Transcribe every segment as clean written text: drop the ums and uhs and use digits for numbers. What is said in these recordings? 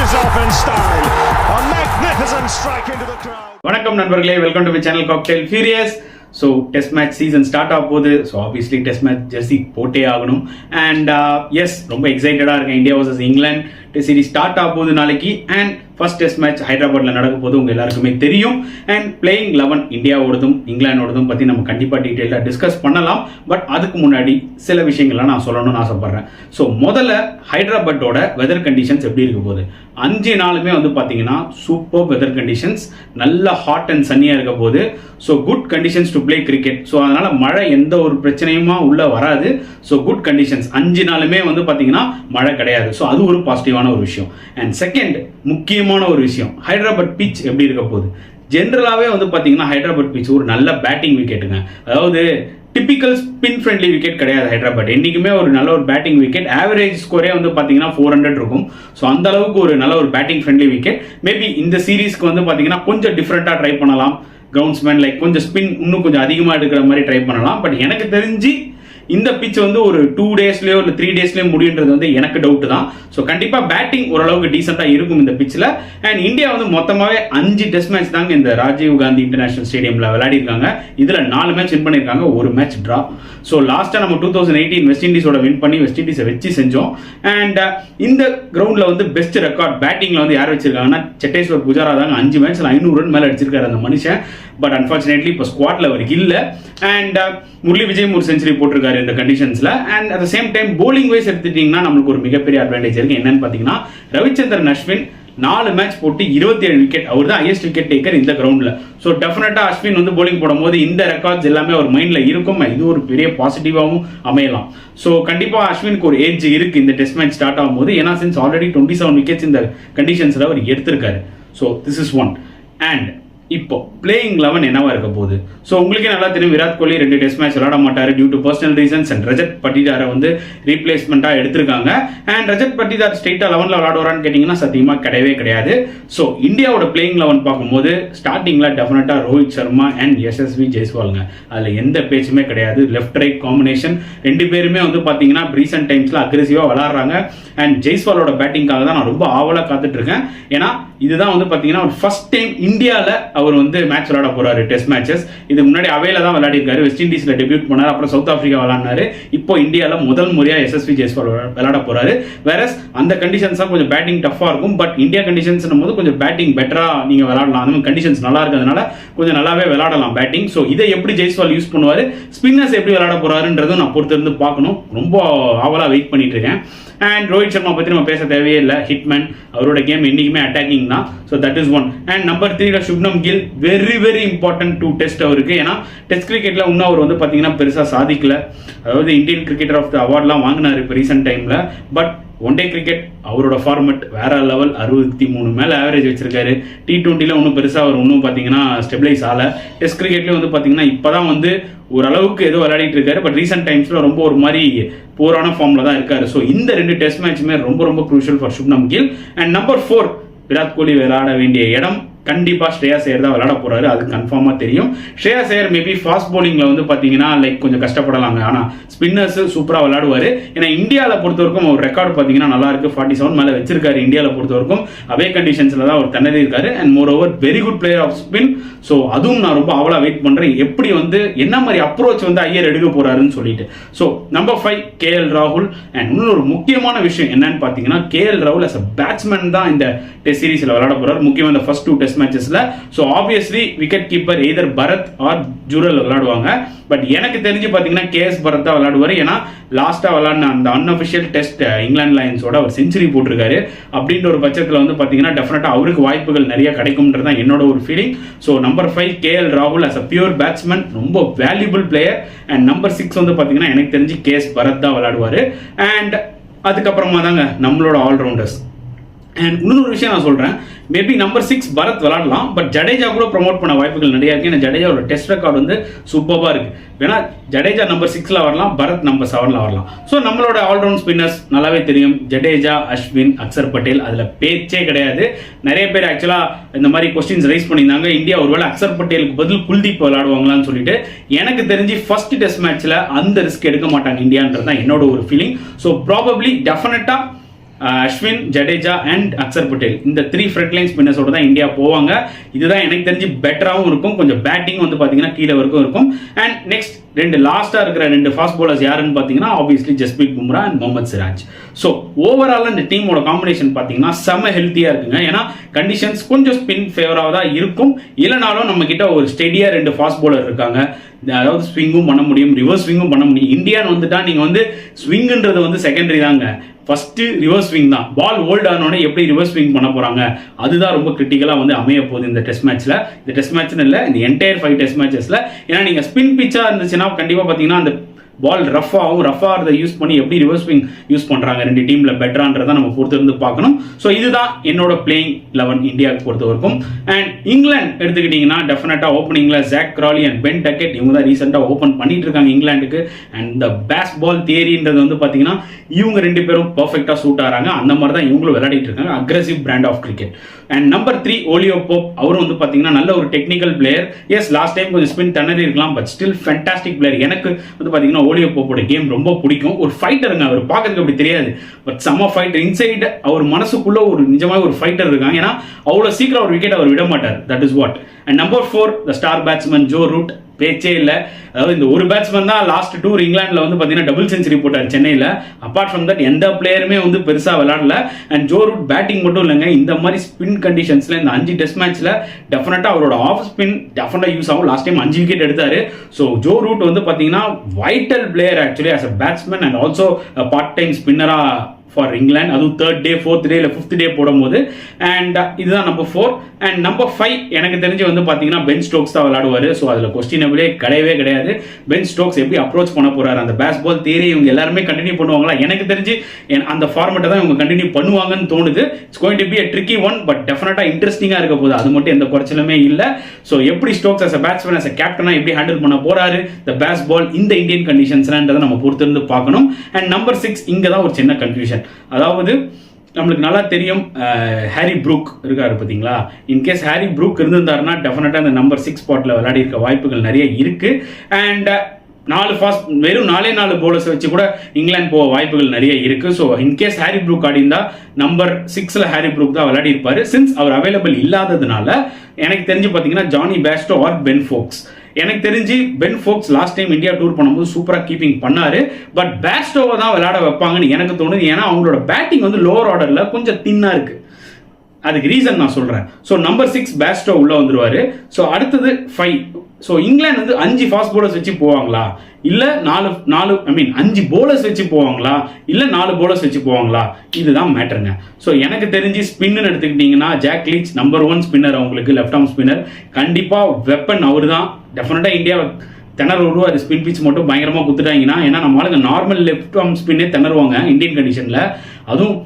finishes off in style. A magnificent strike into the crowd. வணக்கம் நண்பர்களே, welcome to my channel cocktail furious. So test match season start ஆக போகுது. So obviously test match Jersey போட்டே ஆகணும். And S, ரொம்ப எக்ஸைட்டடாக இருக்கேன். India versus England test series start ஆக போகுது நாளைக்கு. அண்ட் ஃபர்ஸ்ட் டெஸ்ட் மேட்ச் ஹைதராபாத்ல நடக்க போது உங்க எல்லாருக்குமே தெரியும். அண்ட் பிளேயிங் 11 இந்தியாவோடதும் இங்கிலாண்டோடதும் பத்தி நம்ம கண்டிப்பா டீட்டெயிலாக டிஸ்கஸ் பண்ணலாம். பட் அதுக்கு முன்னாடி சில விஷயங்கள்லாம் நான் சொல்லணும்னு ஆசைப்படுறேன். ஸோ முதல்ல ஹைதராபாத்தோட வெதர் கண்டிஷன்ஸ் எப்படி இருக்க போகுது? 5 நாளுமே வந்து பார்த்தீங்கன்னா சூப்பர் வெதர் கண்டிஷன்ஸ், நல்ல ஹாட் அண்ட் சன்னியாக இருக்க போது. So good conditions to play cricket. So அதனால மழை எந்த ஒரு பிரச்சனையுமா உள்ள வராது. ஸோ குட் கண்டிஷன்ஸ் 5 நாளுமே வந்து பார்த்தீங்கன்னா மழை கிடையாது. ஸோ அது ஒரு பாசிட்டிவான ஒரு விஷயம். அண்ட் செகண்ட் முக்கியமான ஒரு விஷயம், ஹைதராபாத் பிச் எப்படி இருக்க போகுது? ஜென்ரலாகவே வந்து பார்த்தீங்கன்னா ஹைதராபாத் பிச் ஒரு நல்ல பேட்டிங் விக்கெட்டுங்க. அதாவது டிபிக்கல் ஸ்பின் ஃப்ரெண்ட்லி விக்கெட் கிடையாது ஹைதராபாத். என்னைக்குமே ஒரு நல்ல ஒரு பேட்டிங் விக்கெட். ஆவரேஜ் ஸ்கோரே வந்து பார்த்தீங்கன்னா 400 இருக்கும். ஸோ அந்த அளவுக்கு ஒரு நல்ல ஒரு பேட்டிங் ஃப்ரெண்ட்லி விக்கெட். மேபி இந்த சீரீஸ்க்கு வந்து பார்த்தீங்கன்னா கொஞ்சம் டிஃப்ரெண்ட்டாக ட்ரை பண்ணலாம். கிரவுண்ட்ஸ்மேன் லைக் கொஞ்சம் ஸ்பின் இன்னும் கொஞ்சம் அதிகமாக எடுக்கிற மாதிரி ட்ரை பண்ணலாம். பட் எனக்கு தெரிஞ்சு இந்த பிச் வந்து ஒரு 2 டேஸ்லயோ இல்லை 3 டேஸ்லயோ முடியுன்றது வந்து எனக்கு டவுட் தான். ஸோ கண்டிப்பா பேட்டிங் ஓரளவுக்கு டீசெண்டா இருக்கும் இந்த பிச்சில். அண்ட் இந்தியா வந்து மொத்தமாவே 5 டெஸ்ட் மேட்ச் தாங்க இந்த ராஜீவ் காந்தி இன்டர்நேஷனல் ஸ்டேடியம்ல விளையாடி இருக்காங்க. இதுல 4 மேட்ச் வின் பண்ணிருக்காங்க, 1 மேட்ச் டிரா. ஸோ லாஸ்டா நம்ம 2018 வெஸ்ட் இண்டீஸோட வின் பண்ணி வெஸ்ட் இண்டீஸை வச்சு செஞ்சோம். அண்ட் இந்த கிரவுண்ட்ல வந்து பெஸ்ட் ரெக்கார்ட் பேட்டிங்ல வந்து யார் வச்சிருக்காங்கன்னா செட்டேஸ்வர் புஜாரா தாங்க. 5 மேட்ச்ல 500 ரன் மேல அடிச்சிருக்காரு அந்த மனுஷன். பட் அன்பார்ச்சுனேட்லி இப்போ ஸ்குவாட்ல அவர் இல்ல. அண்ட் முரளி விஜய் ஒரு செஞ்சுரி போட்டிருக்காரு இந்த கண்டிஷன்ஸ்ல. And at the same time bowling wise எடுத்துட்டீங்கன்னா நம்மளுக்கு ஒரு மிகப்பெரிய அட்வான்டேஜ் இருக்கு. என்னன்னு பாத்தீங்கன்னா ரவிச்சந்திரன் அஸ்வின் 4 மேட்ச் போட்டு 27 விக்கெட். அவர் தான் ஹையஸ்ட் விக்கெட் டேக்கர் இந்த கிரவுண்ட்ல. ஸோ டெஃபினட்டா அஸ்வின் வந்து போலிங் போடும்போது இந்த ரெக்கார்ட்ஸ் எல்லாமே அவர் மைண்ட்ல இருக்கும். இது ஒரு பெரிய பாசிட்டிவாகவும் அமையலாம். ஸோ கண்டிப்பா அஸ்வினுக்கு ஒரு ஏஜ் இருக்கு இந்த டெஸ்ட் மேட்ச் ஸ்டார்ட் ஆகும்போது. ஏன்னா சின்ஸ் ஆல்ரெடி 27 விக்கெட்ஸ் இந்த கண்டிஷன்ஸ்ல அவர் எடுத்திருக்காரு. So this is one. And இப்போ பிளேயிங் 11 என்னவா இருக்க போகுது? ஸோ உங்களுக்கே நல்லா தெரியும், விராட் கோலி 2 டெஸ்ட் மேட்ச் விளையாட மாட்டாரு due to personal reasons. And Rajat பட்டிதாரை வந்து ரீப்ளேஸ்மெண்டா எடுத்திருக்காங்க. அண்ட் ரஜத் பட்டிதார் ஸ்ட்ரெயிட்டா 11ல விளையாடுவாரான்னு கேட்டீங்கன்னா சத்தியமா கிடையவே கிடையாது. ஸோ இந்தியாவோட பிளேயிங் 11 பார்க்கும்போது ஸ்டார்டிங்ல டெஃபினட்டா ரோஹித் சர்மா அண்ட் எஸ்எஸ்வி ஜெய்ஸ்வால்ங்க. அதுல எந்த பேச்சுமே கிடையாது. லெஃப்ட் ரைட் காம்பினேஷன் 2 பேருமே வந்து பாத்தீங்கன்னா ரீசென்ட் டைம்ஸ்ல அக்ரெசிவா விளையாடுறாங்க. அண்ட் ஜெய்ஸ்வாலோட பேட்டிங்காக தான் நான் ரொம்ப ஆவலா காத்துட்டு இருக்கேன். ஏன்னா இதுதான் வந்து பாத்தீங்கன்னா ஒரு ஃபர்ஸ்ட் டைம் இந்தியால அவர் வந்து மேட்ச் விளையாட போறாரு டெஸ்ட் மேட்சஸ். இது முன்னாடி அவையில தான் விளையாடி இருக்காரு. வெஸ்ட் இண்டீஸ்ல டெபியூட் பண்ணாரு, அப்புறம் சவுத் ஆப்பிரிக்கா விளையாடினாரு. இப்போ இந்தியால முதல் முறையா எஸ்எஸ்வி ஜெய்ஸ்வால் விளையாட போறாரு. வேறஸ் அந்த கண்டிஷன்ஸ் தான் கொஞ்சம் பேட்டிங் டஃபா இருக்கும். பட் இந்தியா கண்டிஷன்ஸ் போது கொஞ்சம் பேட்டிங் பெட்டரா நீங்க விளையாடலாம். அந்த கண்டிஷன்ஸ் நல்லா இருக்கிறதுனால கொஞ்சம் நல்லாவே விளையாடலாம் பேட்டிங். ஸோ இதை எப்படி ஜெய்ஸ்வால் யூஸ் பண்ணுவாரு, ஸ்பின்னர்ஸ் எப்படி விளையாட போறாருன்றதும் நான் பொறுத்து இருந்து பார்க்கணும். ரொம்ப ஆவலா வெயிட் பண்ணிட்டு இருக்கேன். அண்ட் ரோஹித் சர்மா பத்தி நம்ம பேச தேவையே இல்லை. ஹிட்மேன், அவரோட கேம் என்னைக்குமே அட்டாக்கிங் தான். So that is one. And number 3ல Shubman Gill very very important to test அவருக்கு. ஏன்னா டெஸ்ட் கிரிக்கெட்ல இன்னும் அவர் வந்து பாத்தீங்கன்னா பெருசா சாதிக்கல. அதாவது இந்தியன் கிரிக்கெட்டர் ஆஃப் த அவார்ட்லாம் வாங்கினாரு இப்போ ரீசெண்ட் டைம்ல. பட் ஒன் டே கிரிக்கெட் அவரோட ஃபார்மெட் வேற லெவல். 63 மேல ஆவரேஜ் வச்சிருக்காரு. T20ல ஒன்றும் பெருசா அவர் ஒன்றும் பாத்தீங்கன்னா ஸ்டெபிளைஸ் ஆகல. டெஸ்ட் கிரிக்கெட்லயும் வந்து பாத்தீங்கன்னா இப்பதான் வந்து ஓரளவுக்கு ஏதோ விளையாடிட்டு இருக்காரு. பட் ரீசெண்ட் டைம்ஸ்ல ரொம்ப ஒரு மாதிரி போரான ஃபார்ம்ல தான் இருக்காரு. ஸோ இந்த 2 டெஸ்ட் மேட்சுமே ரொம்ப ரொம்ப crucial for Shubman Gill. And number 4 Virat Kohli விளையாட வேண்டிய இடம் கண்டிப்பா ஸ்ரேயாஸ் ஐயர் தான் விளையாட போறாரு. அது கன்ஃபார்மா தெரியும். ஸ்ரேயாஸ் ஐயர் மேபி ஃபாஸ்ட் போலிங்ல வந்து பாத்தீங்கன்னா லைக் கொஞ்சம் கஷ்டப்படலாங்க. ஆனா ஸ்பின்னர்ஸ் சூப்பரா விளையாடுவாரு. ஏன்னா இந்தியாவில பொறுத்த வரைக்கும் ஒரு ரெக்கார்டு பாத்தீங்கன்னா நல்லா இருக்கு. 47 மேல வச்சிருக்காரு. இந்தியாவில பொறுத்த வரைக்கும் அவே கண்டிஷன்ஸ்ல தான் அவர் தன்னதி இருக்காரு. And moreover very good player of spin. So அதுவும் நான் ரொம்ப அவளா வெயிட் பண்றேன், எப்படி வந்து என்ன மாதிரி அப்ரோச் வந்து ஐயர் எடுக்க போறாருன்னு சொல்லிட்டு. ஸோ நம்பர் 5 KL ராகுல். அண்ட் இன்னொரு முக்கியமான விஷயம் என்னன்னு பாத்தீங்கன்னா KL ராகுல் அஸ் அ பேட்ஸ்மேன் தான் இந்த டெஸ்ட் சீரிஸ்ல விளையாட போறாரு. முக்கியமா இந்த ஃபர்ஸ்ட் 2 டெஸ்ட் மேட்சஸ்ல. So obviously wicket keeper either Bharat or Jurel விளையாடுவாங்க. பட் எனக்கு தெரிஞ்சு பாத்தீங்கன்னா KS பரத் தான் விளையாடுவாரு. ஏன்னா லாஸ்டா விளையாடின அந்த அன்அபிஷியல் டெஸ்ட் இங்கிலாந்து லயன்ஸோட அவர் செஞ்சுரி போட்டிருக்காரு. அப்படின்ற ஒரு பட்சத்தில் வந்து பாத்தீங்கன்னா டெஃபினட்டா அவருக்கு வாய்ப்புகள் நிறைய கிடைக்கும்ன்றது தான் என்னோட ஒரு ஃபீலிங். ஸோ நம்பர் 5 KL ராகுல் அஸ் அ பியூர் பேட்ஸ்மேன், ரொம்ப வேல்யூபிள் பிளேயர். அண்ட் நம்பர் 6 வந்து பாத்தீங்கன்னா எனக்கு தெரிஞ்சு KS பரத் தான் விளையாடுவாரு. அண்ட் அதுக்கப்புறமா தாங்க நம்மளோட ஆல்ரவுண்டர்ஸ். அண்ட் இன்னொரு விஷயம் நான் சொல்றேன், மேபி நம்பர் 6 பரத் விளையாடலாம். பட் ஜடேஜா கூட ப்ரொமோட் பண்ண வாய்ப்புகள் நிறைய இருக்கு. ஏன்னா ஜடேஜாவோட டெஸ்ட் ரெக்கார்டு வந்து சூப்பராக இருக்கு. வேணா ஜடேஜா நம்பர் 6ல வரலாம், பரத் நம்பர் 7ல வரலாம். ஸோ நம்மளோட ஆல்ரவுண்ட் ஸ்பின்னர்ஸ் நல்லாவே தெரியும். ஜடேஜா, அஸ்வின், அக்சர் பட்டேல், அதுல பேச்சே கிடையாது. நிறைய பேர் ஆக்சுவலா இந்த மாதிரி கொஸ்டின்ஸ் ரைஸ் பண்ணியிருந்தாங்க, இந்தியா ஒருவேளை அக்சர் பட்டேலுக்கு பதில் குல்தீப் விளையாடுவாங்களான்னு சொல்லிட்டு. எனக்கு தெரிஞ்சு ஃபர்ஸ்ட் டெஸ்ட் மேட்ச்ல அந்த ரிஸ்க் எடுக்க மாட்டாங்க இந்தியான்றது தான் என்னோட ஒரு ஃபீலிங். ஸோ ப்ராபப்ளி டெஃபினட்டா அஸ்வின், ஜடேஜா அண்ட் அக்சர் பட்டேல் இந்த 3 ஃப்ரண்ட் லைன் ஸ்பின்னர்ஸோட தான் இந்தியா போவாங்க. இதுதான் எனக்கு தெரிஞ்சு பெட்டராகவும் இருக்கும். கொஞ்சம் பேட்டிங் வந்து பார்த்தீங்கன்னா கீழே வரைக்கும் இருக்கும். அண்ட் நெக்ஸ்ட் 2 லாஸ்ட்டாக இருக்கிற 2 ஃபாஸ்ட் பவுலர்ஸ் யாருன்னு பார்த்தீங்கன்னா obviously Jasprit Bumrah and Mohammed Siraj. So overall இந்த டீமோட காம்பினேஷன் பார்த்தீங்கன்னா செம்ம ஹெல்த்தியாக இருக்குங்க. ஏன்னா கண்டிஷன்ஸ் கொஞ்சம் ஸ்பின் ஃபேவராக தான் இருக்கும். இல்லைனாலும் நம்ம கிட்ட ஒரு ஸ்டெடியாக 2 ஃபாஸ்ட் பவுலர் இருக்காங்க. அதாவது ஸ்விங்கும் பண்ண முடியும், ரிவர்ஸ் ஸ்விங்கும் பண்ண முடியும். இந்தியான்னு வந்துட்டா நீங்கள் வந்து ஸ்விங்குன்றது வந்து செகண்டரி தாங்க. ஃபர்ஸ்ட் ரிவர்ஸ் ஸ்விங் தான். பால் ஹோல்ட் ஆனோடனே எப்படி ரிவர்ஸ் ஸ்விங் பண்ண போறாங்க, அதுதான் ரொம்ப கிரிட்டிக்கலாக வந்து அமைய போகுது இந்த டெஸ்ட் மேட்ச்ல. இந்த டெஸ்ட் மேட்ச்னு இல்லை, இந்த என்டையர் 5 டெஸ்ட் மேட்சஸ்ல. ஏன்னா நீங்க ஸ்பின் பிச்சா இருந்துச்சுன்னா கண்டிப்பா பாத்தீங்கன்னா அந்த பால் ரஃபாக யூஸ் பண்ணி எப்படி ரிவர்ஸ் ஸ்விங் யூஸ் பண்றாங்க 2 டீம்ல பெட்டரான்றதை நம்ம பொறுத்து இருந்து பார்க்கணும். ஸோ இதுதான் என்னோட பிளேயிங் 11 இந்தியாவுக்கு பொறுத்த வரைக்கும். அண்ட் இங்கிலாந்து எடுத்துக்கிட்டீங்கன்னா டெஃபினட்டா ஓப்பனிங்ல Zak Crawley and Ben Duckett இவங்க தான் ரீசெண்டா ஓப்பன் பண்ணிட்டு இருக்காங்க இங்கிலாந்துக்கு. அண்ட் இந்த பேஸ் பால் தியரின்றது வந்து பாத்தீங்கன்னா இவங்க 2 பேரும் பர்ஃபெக்டா சூட் ஆறாங்க. அந்த மாதிரி தான் இவங்களும் விளையாடிட்டு இருக்காங்க. Aggressive brand of cricket. And number 3 Ollie Pope. அவரும் வந்து பாத்தீங்கன்னா நல்ல ஒரு technical player. As last time கொஞ்சம் ஸ்பின் திணறி இருக்கலாம், பட் ஸ்டில் ஃபேண்டாஸ்டிக் பிளேயர். எனக்கு வந்து பாத்தீங்கன்னா ஓலியோ போப்போட கேம் ரொம்ப பிடிக்கும். ஒரு ஃபைட்டருங்க, அவர் பார்க்கறதுக்கு அப்படி தெரியாது, பட் செம்ம ஃபைட்டர். இன்சைட் அவர் மனசுக்குள்ள ஒரு நிஜமாக ஒரு ஃபைட்டர் இருக்காங்க. ஏன்னா அவ்வளவு சீக்கிரம் ஒரு விக்கெட் அவர் விட மாட்டார். That is what. And number 4 the star batsman Joe Root. பேச்சே இல்லை. அதாவது இந்த ஒரு பேட்ஸ்மேன் தான் லாஸ்ட் டூர் இங்கிலாந்துல வந்து பாத்தீங்கன்னா டபுள் செஞ்சுரி போட்டார் சென்னையில. அப்பார்ட் ஃப்ரம் தட் எந்த பிளேயருமே வந்து பெருசா விளையாடல. அண்ட் ஜோ ரூட் பேட்டிங் மட்டும் இல்லைங்க, இந்த மாதிரி ஸ்பின் கண்டிஷன்ஸ்ல இந்த 5 டெஸ்ட் மேட்ச்ல டெஃபினட்டா அவரோட ஆஃப் ஸ்பின் டெஃபினட்டா யூஸ் ஆகும். லாஸ்ட் டைம் 5 விக்கெட் எடுத்தாரு. ஸோ ஜோ ரூட் வந்து பாத்தீங்கன்னா vital player actually as a batsman and also part time ஸ்பின்னரா ஃபார் இங்கிலாந்து. அதுவும் 3rd டே 4th டே இல்லை 5th டே போடும்போது. அண்ட் இதுதான் நம்பர் 4. அண்ட் நம்பர் 5 எனக்கு தெரிஞ்சு வந்து பார்த்தீங்கன்னா பென் ஸ்டோக்ஸ் தான் விளையாடுவார். ஸோ அதில் கொஸ்டினபிளே கிடையவே கிடையாது. பென் ஸ்டோக்ஸ் எப்படி அப்ரோச் பண்ண போறாரு, அந்த பேஸ் பால் தியரி இவங்க எல்லாருமே கண்டினியூ பண்ணுவாங்களா? எனக்கு தெரிஞ்சு அந்த ஃபார்மேட்டை தான் இவங்க கண்டினியூ பண்ணுவாங்கன்னு தோணுது. It's going to be a tricky one, but டெஃபினட்டா இன்ட்ரெஸ்டிங்காக இருக்க போகுது. அது மட்டும் எந்த குறைச்சலுமே இல்லை. ஸோ எப்படி Stokes as a batsman as a கேப்டனா எப்படி ஹேண்டில் பண்ண போறாரு இந்த பேஸ் பால் இந்த இந்தியன் கண்டிஷன்ஸ்ன்றதை நம்ம பொறுத்திருந்து பார்க்கணும். அண்ட் நம்பர் 6 இங்கே தான் ஒரு சின்ன கன்ஃபியூஷன். அதாவது நம்மளுக்கு நல்லா தெரியும் ஹாரி ப்ரூக் இருக்காரு பார்த்தீங்களா. இன்கேஸ் ஹாரி ப்ரூக் இருந்திருந்தாருன்னா டெஃபினட்டா இந்த நம்பர் 6 ஸ்பாட்ல விளையாடி இருக்க வாய்ப்புகள் நிறைய இருக்கு. அண்ட் 4 ஃபாஸ்ட் வெறும் 4 பவுலர்ஸ் வச்சு கூட இங்கிலாந்து போக வாய்ப்புகள் நிறைய இருக்கு. ஸோ இன்கேஸ் ஹாரி ப்ரூக் ஆடிந்தா நம்பர் 6ல ஹாரி ப்ரூக் தான் விளையாடி இருப்பாரு. சின்ஸ் அவர் அவைலபிள் இல்லாததுனால எனக்கு தெரிஞ்சு பார்த்தீங்கன்னா ஜானி பேஸ்டோ ஆர் பென் ஃபோக்ஸ். எனக்கு தெரிஞ்சு பென் ஃபோக்ஸ் லாஸ்ட் டைம் இந்தியா டூர் பண்ணும்போது சூப்பரா கீப்பிங் பண்ணாரு. பட் பேஸ்டோவை தான் விளையாட வைப்பாங்கன்னு எனக்கு தோணுது. ஏன்னா அவங்களோட பேட்டிங் வந்து லோவர் ஆர்டர்ல கொஞ்சம் தின்னா இருக்கு. அதுக்கு ரீசன் நான் சொல்றேன். ஸோ நம்பர் 6 பேஸ்டோ உள்ள வந்துருவாரு. ஸோ அடுத்தது 5. ஸோ இங்கிலாந்து வந்து 5 ஃபாஸ்ட் பவுலர்ஸ் வச்சு போவாங்களா, இல்ல 5 பவுலர்ஸ் வச்சு போவாங்களா, இல்ல 4 பவுலர்ஸ் வச்சு போவாங்களா? இதுதான் மேட்டருங்க. ஸோ எனக்கு தெரிஞ்சு ஸ்பின்னு எடுத்துக்கிட்டீங்கன்னா ஜாக் லீச் நம்பர் 1 ஸ்பின்னர். அவங்களுக்கு லெஃப்ட் ஆர்ம் ஸ்பின்னர் கண்டிப்பா வெப்பன் அவர் தான். டெஃபினட்டா இந்தியா திணறுவாரு. ஸ்பின் பிச் மட்டும் பயங்கரமா குத்துட்டாங்கன்னா. ஏன்னா நம்ம ஆளுங்க நார்மல் லெஃப்ட் ஆர்ம் ஸ்பின்னே திணறுவாங்க இந்தியன் கண்டிஷன்ல. அதுவும்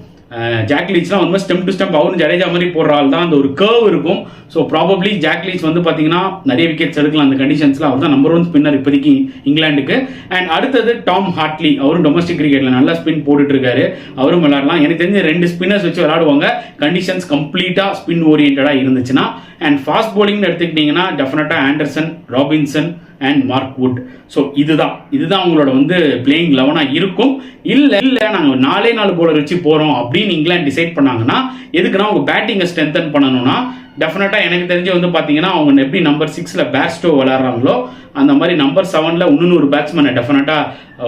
ஜாக் லீச்லாம் வந்து ஸ்டெம் டு ஸ்டெம்ப் அவரும் ஜடேஜா மாதிரி போடுற ஆள் தான். அந்த ஒரு கர்வ் இருக்கும். ஸோ ப்ராபப்ளி ஜாக் லீச் வந்து பார்த்தீங்கன்னா நிறைய விக்கெட்ஸ் எடுக்கலாம் அந்த கண்டிஷன்ஸ்ல. அவர் தான் நம்பர் 1 ஸ்பின்னர் இப்போதைக்கு இங்கிலாந்துக்கு. அண்ட் அடுத்தது டாம் ஹார்ட்லி. அவரும் டொமஸ்டிக் கிரிக்கெட்ல நல்லா ஸ்பின் போட்டுட்டு இருக்காரு. அவரும் விளையாடலாம். எனக்கு தெரிஞ்ச 2 ஸ்பின்னர்ஸ் வச்சு விளையாடுவாங்க கண்டிஷன்ஸ் கம்ப்ளீட்டா ஸ்பின் ஓரியன்டா இருந்துச்சுன்னா. அண்ட் ஃபாஸ்ட் போலிங் எடுத்துக்கிட்டீங்கன்னா டெஃபினட்டா Anderson, Robinson and mark would. So இதுதான் உங்களோட வந்து பிளேயிங் 11 இருக்கும். இல்ல நாங்க 4 பவுலர் வச்சு போறோம் அப்படின்னு இங்கிலாந்து டிசைட் பண்ணாங்கன்னா, எதுக்குன்னா உங்க பேட்டிங்கை ஸ்ட்ரென்தன் பண்ணணும்னா டெஃபினட்டா எனக்கு தெரிஞ்சு வந்து பாத்தீங்கன்னா அவங்க எப்படி நம்பர் 6ல பேஸ்டோ விளையாடுறாங்களோ அந்த மாதிரி நம்பர் 7ல இன்னொரு ஒரு பேட்ஸ்மேனை டெஃபினட்டா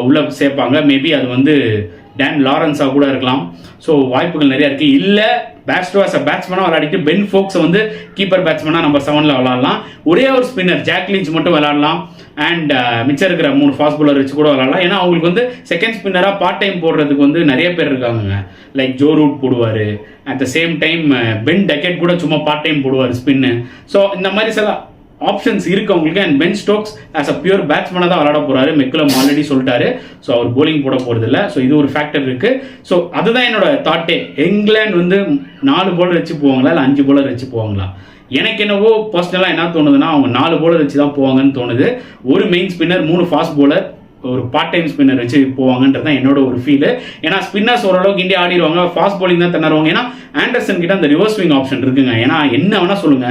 உள்ள சேர்ப்பாங்க. மேபி அது வந்து டேன் லாரன்ஸா கூட இருக்கலாம். ஸோ வாய்ப்புகள் நிறைய இருக்கு. இல்ல பேஸ்டோ அஸ் அ பேட்ஸ்மேனா விளையாடிட்டு பென் ஃபோக்ஸ் வந்து கீப்பர் பேட்ஸ்மேனா நம்பர் 7ல விளையாடலாம். ஒரே ஒரு ஸ்பின்னர் ஜாக் லீச் மட்டும் விளையாடலாம். அண்ட் மிச்சம் இருக்கிற 3 ஃபாஸ்ட் பவுலர் வச்சு கூட விளையாடலாம். ஏன்னா அவங்களுக்கு வந்து செகண்ட் ஸ்பின்னரா பார்ட் டைம் போடுறதுக்கு வந்து நிறைய பேர் இருக்காங்க. லைக் ஜோ ரூட் போடுவாரு. At the same time Ben Duckett கூட சும்மா பார்ட் டைம் போடுவார் ஸ்பின்னு. ஸோ இந்த மாதிரி சில ஆப்ஷன்ஸ் இருக்கு அவங்களுக்கு. And Ben Stokes as a pure பேட்ஸ்மேனா தான் விளையாட போறாரு. மெக்குலம் ஆல்ரெடி சொல்லிட்டாரு. ஸோ அவர் போலிங் போட போறது இல்லை. ஸோ இது ஒரு ஃபேக்டர் இருக்கு. ஸோ அதுதான் என்னோட தாட்டே. இங்கிலாந்து வந்து 4 பவுலர் வச்சு போவாங்களா இல்லை 5 பவுலர் வச்சு போவாங்களா? எனக்கு என்னவோ பர்சனலா என்ன தோணுதுன்னா அவங்க 4 பவுலர் வச்சு தான் போவாங்கன்னு தோணுது. ஒரு மெயின் ஸ்பின்னர், 3 ஃபாஸ்ட் பவுலர், ஒரு பார்ட் டைம் ஸ்பின்னர் வச்சு போவாங்கன்றது தான் என்னோட ஒரு ஃபீல். ஏன்னா ஸ்பின்னர்ஸ் ஓரளவுக்கு இந்தியா ஆடிடுவாங்க. ஃபாஸ்ட் பவுலிங் தான் திணறுவாங்க. ஏன்னா ஆண்டர்சன் கிட்ட அந்த ரிவர்ஸ் ஸ்விங் ஆப்ஷன் இருக்குங்க. ஏன்னா என்ன வேணா சொல்லுங்க,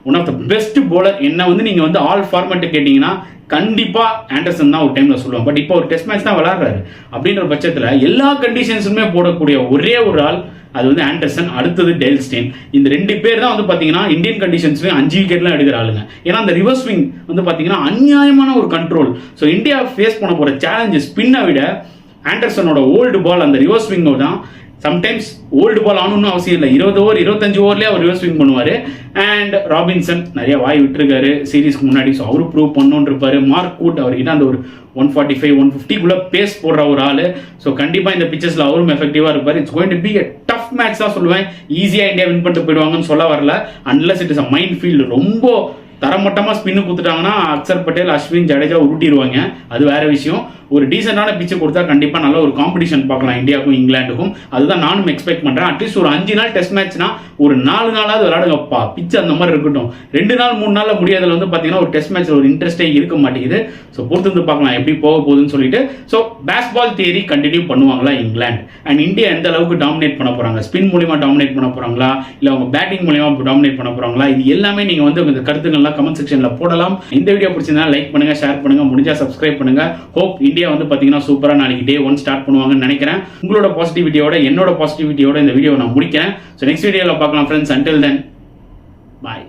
one of the best bowler. என்ன வந்து நீங்க வந்து ஆல் ஃபார்மேட் கேட்டீங்கன்னா கண்டிப்பா ஆண்டர்சன் தான் ஒரு டைம்ல சொல்லுவாங்க. பட் இப்போ ஒரு டெஸ்ட் மேட்ச் தான் விளையாடுறாரு அப்படின்ற பட்சத்துல எல்லா கண்டிஷன்ஸுமே போடக்கூடிய ஒரே ஒரு ஆள் அது வந்து ஆண்டர்சன், அடுத்தது டேல் ஸ்டெயின். இந்த 2 பேர் தான் வந்து பாத்தீங்கன்னா இந்தியன் கண்டிஷன்ஸ்லயும் 5 விக்கெட்லாம் எடுக்கிற ஆளுங்க. ஏன்னா அந்த ரிவர்ஸ் ஸ்விங் வந்து பாத்தீங்கன்னா அநியாயமான ஒரு கண்ட்ரோல். ஸோ இந்தியா ஃபேஸ் பண்ண போற சேலஞ்சு ஸ்பின்னை விட ஆண்டர்சனோட ஓல்டு பால் அந்த ரிவர்ஸ் ஸ்விங் தான். சம்டைம்ஸ் ஓல்டு பால் ஆகணும்னு அவசியம் இல்லை, 20 ஓவர் 25 ஓவர்லேயே அவர் ரிவர்ஸ் ஸ்விங் பண்ணுவார். அண்ட் ராபின்சன் நிறைய வாய் விட்டுருக்காரு சீரீஸ்க்கு முன்னாடி, ஸோ அவரு ப்ரூவ் பண்ணணுன்னு இருப்பாரு. மார்க் கூட் அவர்கிட்ட அந்த ஒரு 145 150 பேஸ் போடுற ஒரு ஆள். ஸோ கண்டிப்பாக இந்த பிச்சர்ஸில் அவரும் எஃபெக்டிவாக இருப்பார். It's going to be a tough match தான் சொல்லுவேன். ஈஸியாக இந்தியா வின் பண்ணிட்டு போயிடுவாங்கன்னு சொல்ல வரல, unless it is a mind field. ரொம்ப தரமட்டமாக ஸ்பின்னு கொடுத்துட்டாங்கன்னா அக்சர் பட்டேல், அஸ்வின், ஜடேஜா உருட்டிடுவாங்க, அது வேற விஷயம். ஒரு டீசென்டான பிச்சு கொடுத்தா கண்டிப்பாக நல்ல ஒரு காம்படிஷன் பார்க்கலாம் இந்தியாவுக்கும் இங்கிலாந்துக்கும். அதுதான் நானும் எக்ஸ்பெக்ட் பண்ணுறேன். அட்லீஸ்ட் ஒரு 5 நாள் டெஸ்ட் மேட்ச்னா ஒரு 4 நாளாவது விளையாடுங்கப்பா, பிச்சு அந்த மாதிரி இருக்கட்டும். 2 நாள் 3 நாளில் முடியாதுல வந்து பார்த்தீங்கன்னா ஒரு டெஸ்ட் மேட்ச் ஒரு இன்ட்ரெஸ்டே இருக்க மாட்டேங்குது. ஸோ பொறுத்து வந்து பார்க்கலாம் எப்படி போக போகுதுன்னு சொல்லிட்டு. ஸோ பேஸ்பால் தியரி கண்டினியூ பண்ணுவாங்களா இங்கிலாந்து, அண்ட் இந்தியா எந்த அளவுக்கு டாமினேட் பண்ண போறாங்க, ஸ்பின் மூலியமா டாமினேட் பண்ண போறாங்களா, இல்லை அவங்க பேட்டிங் மூலியமா டாமினேட் பண்ண போறாங்களா, இது எல்லாமே நீங்க வந்து இந்த கருத்துக்கள்லாம் கமெண்ட் செக்ஷன்ல போடலாம். இந்த வீடியோ பிடிச்சிருந்தா லைக் பண்ணுங்க, ஷேர் பண்ணுங்க, முடிஞ்சா சப்ஸ்கிரைப் பண்ணுங்க. ஹோப் இந்தியா வந்து பாத்தீங்கன்னா சூப்பரா நாளைக்கு டே 1 ஸ்டார்ட் பண்ணுவாங்கன்னு நினைக்கிறேன். உங்களோட பாசிட்டிவிட்டியோட என்னோட பாசிட்டிவிட்டியோட இந்த வீடியோ நான் முடிக்கிறேன். ஸோ நெக்ஸ்ட் வீடியோல பார்க்கலாம் ஃப்ரெண்ட்ஸ். அன்டில் தென் பாய்.